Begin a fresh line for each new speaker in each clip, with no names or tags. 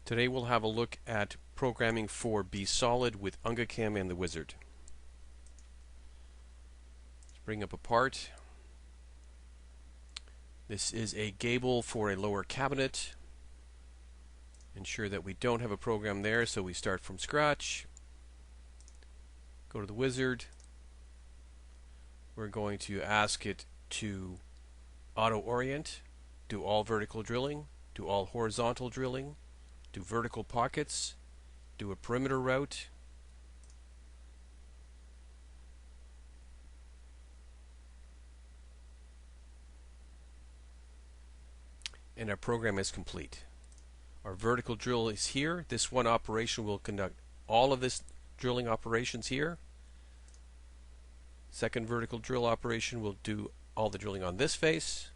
Today we'll have a look at programming for bSolid with ONGAA CAM and the wizard. Let's bring up a part. This is a gable for a lower cabinet. Ensure that we don't have a program there, so we start from scratch. Go to the wizard. We're going to ask it to auto-orient, do all vertical drilling, do all horizontal drilling, do vertical pockets, do a perimeter route, and our program is complete. Our vertical drill is here. This one operation will conduct all of this drilling operations here. Second vertical drill operation will do all the drilling on this face.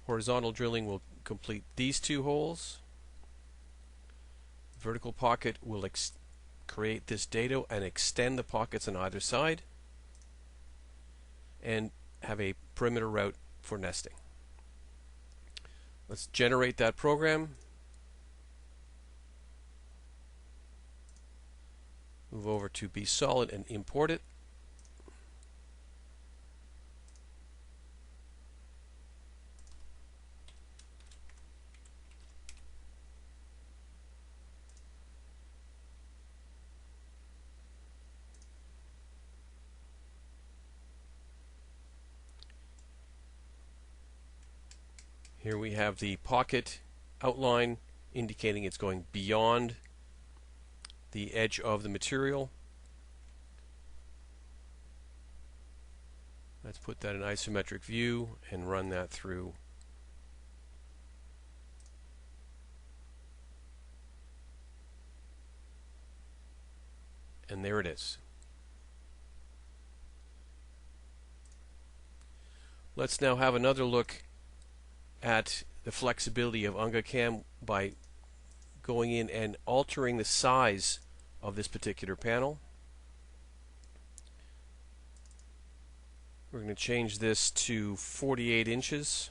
Horizontal drilling will complete these two holes. Vertical pocket will create this dado and extend the pockets on either side, and have a perimeter route for nesting. Let's generate that program. Move over to bSolid and import it. Here we have the pocket outline indicating it's going beyond the edge of the material. Let's put that in isometric view and run that through. And there it is. Let's now have another look at the flexibility of ONGAA CAM by going in and altering the size of this particular panel. We're going to change this to 48 inches.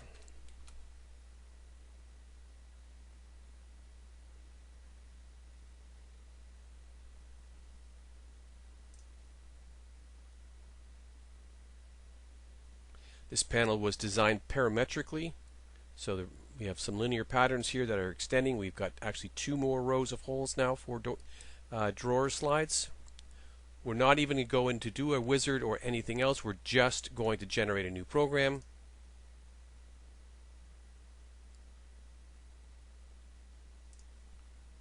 This panel was designed parametrically, so we have some linear patterns here that are extending. We've got actually 2 more rows of holes now for drawer slides. We're not even going to do a wizard or anything else. We're just going to generate a new program.